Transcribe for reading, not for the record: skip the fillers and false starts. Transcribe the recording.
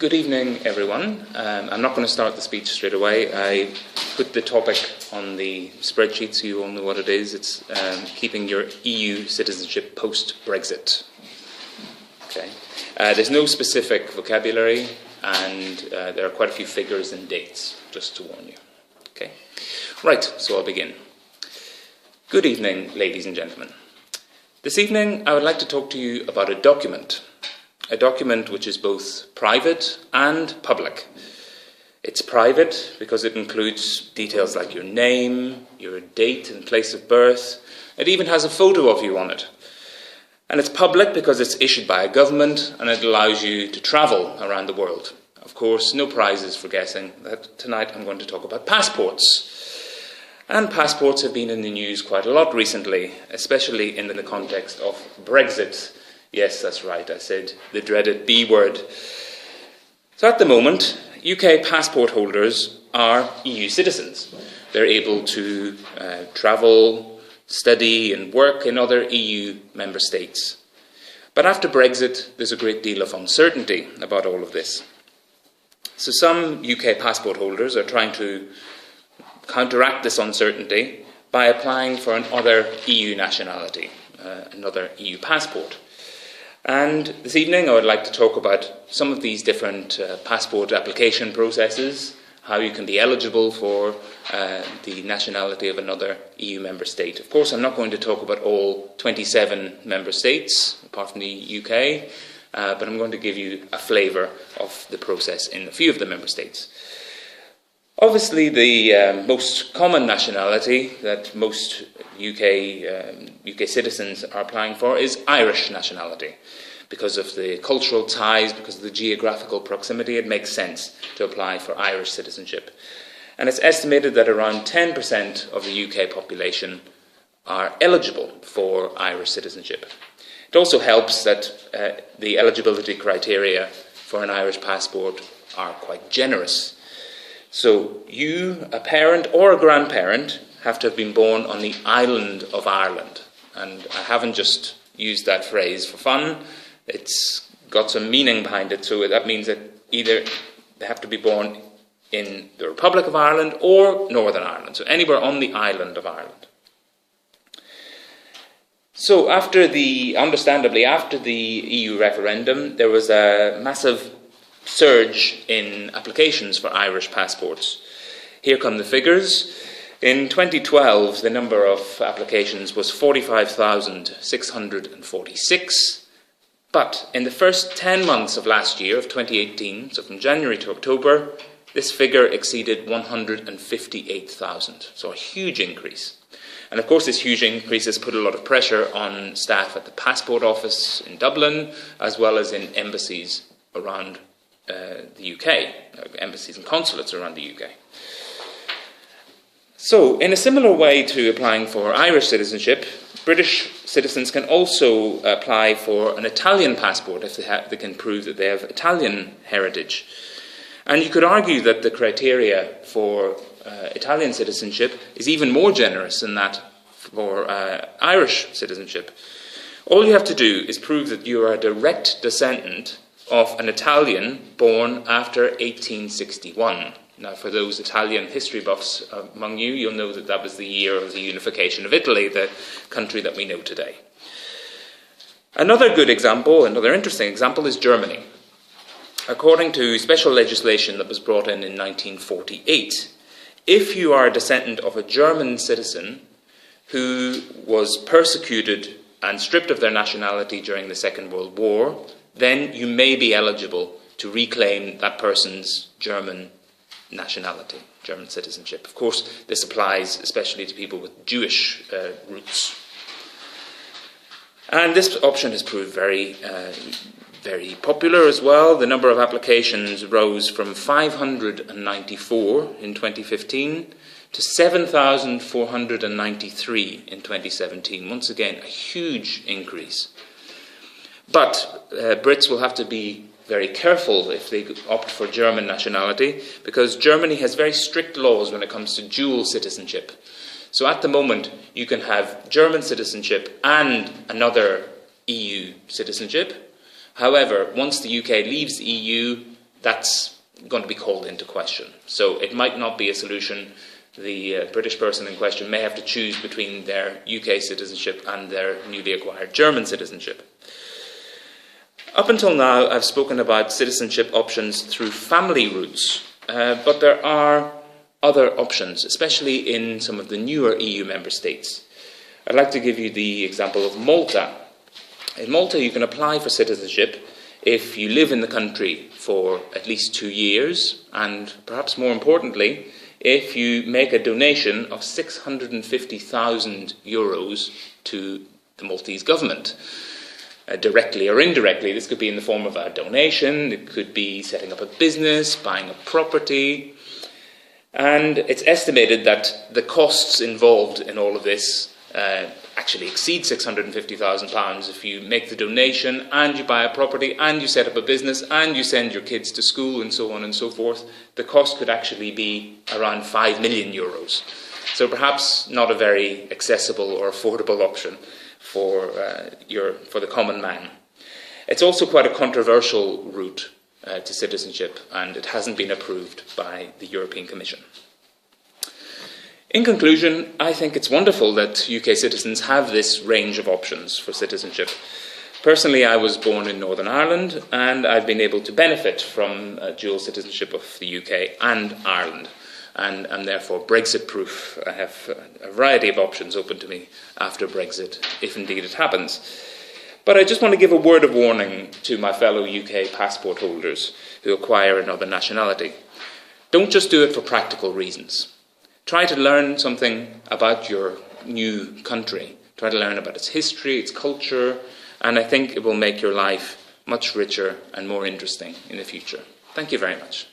Good evening, everyone. I'm not going to start the speech straight away. I put the topic on the spreadsheet so you all know what it is. It's keeping your EU citizenship post-Brexit. Okay. There's no specific vocabulary, and there are quite a few figures and dates, just to warn you. Okay. Right, so I'll begin. Good evening, ladies and gentlemen. This evening, I would like to talk to you about a document which is both private and public. It's private because it includes details like your name, your date and place of birth. It even has a photo of you on it. And it's public because it's issued by a government and it allows you to travel around the world. Of course, no prizes for guessing that tonight I'm going to talk about passports. And passports have been in the news quite a lot recently, especially in the context of Brexit. Yes, that's right, I said the dreaded B word. So at the moment, UK passport holders are EU citizens. They're able to travel, study and work in other EU member states. But after Brexit, there's a great deal of uncertainty about all of this. So some UK passport holders are trying to counteract this uncertainty by applying for another EU nationality, another EU passport. And this evening I would like to talk about some of these different passport application processes, how you can be eligible for the nationality of another EU member state. Of course, I'm not going to talk about all 27 member states, apart from the UK, but I'm going to give you a flavour of the process in a few of the member states. Obviously, the most common nationality that most UK citizens are applying for is Irish nationality. Because of the cultural ties, because of the geographical proximity, it makes sense to apply for Irish citizenship. And it's estimated that around 10% of the UK population are eligible for Irish citizenship. It also helps that the eligibility criteria for an Irish passport are quite generous. So you, a parent or a grandparent, have to have been born on the island of Ireland. And I haven't just used that phrase for fun. It's got some meaning behind it. So that means that either they have to be born in the Republic of Ireland or Northern Ireland. So anywhere on the island of Ireland. So understandably, after the EU referendum, there was a massive surge in applications for Irish passports. Here come the figures. In 2012, the number of applications was 45,646, but in the first 10 months of last year, of 2018, so from January to October, this figure exceeded 158,000, so a huge increase. And of course, this huge increase has put a lot of pressure on staff at the passport office in Dublin, as well as in embassies around the UK, embassies and consulates around the UK. So, in a similar way to applying for Irish citizenship, British citizens can also apply for an Italian passport if they can prove that they have Italian heritage. And you could argue that the criteria for Italian citizenship is even more generous than that for Irish citizenship. All you have to do is prove that you are a direct descendant of an Italian born after 1861. Now, for those Italian history buffs among you, you'll know that that was the year of the unification of Italy, the country that we know today. Another good example, another interesting example, is Germany. According to special legislation that was brought in 1948, if you are a descendant of a German citizen who was persecuted and stripped of their nationality during the Second World War, then you may be eligible to reclaim that person's German nationality, German citizenship. Of course, this applies especially to people with Jewish roots. And this option has proved very popular as well. The number of applications rose from 594 in 2015 to 7,493 in 2017. Once again, a huge increase. But Brits will have to be very careful if they opt for German nationality, because Germany has very strict laws when it comes to dual citizenship. So at the moment, you can have German citizenship and another EU citizenship. However, once the UK leaves the EU, that's going to be called into question. So it might not be a solution. The British person in question may have to choose between their UK citizenship and their newly acquired German citizenship. Up until now, I've spoken about citizenship options through family routes, but there are other options, especially in some of the newer EU member states. I'd like to give you the example of Malta. In Malta, you can apply for citizenship if you live in the country for at least 2 years, and perhaps more importantly, if you make a donation of 650,000 euros to the Maltese government. Directly or indirectly. This could be in the form of a donation, it could be setting up a business, buying a property, and it's estimated that the costs involved in all of this actually exceed £650,000 if you make the donation and you buy a property and you set up a business and you send your kids to school and so on and so forth. The cost could actually be around €5 million. So perhaps not a very accessible or affordable option for the common man. It's also quite a controversial route to citizenship, and it hasn't been approved by the European Commission. In conclusion, I think it's wonderful that UK citizens have this range of options for citizenship. Personally, I was born in Northern Ireland, and I've been able to benefit from dual citizenship of the UK and Ireland. And I'm therefore Brexit-proof. I have a variety of options open to me after Brexit, if indeed it happens. But I just want to give a word of warning to my fellow UK passport holders who acquire another nationality. Don't just do it for practical reasons. Try to learn something about your new country. Try to learn about its history, its culture, and I think it will make your life much richer and more interesting in the future. Thank you very much.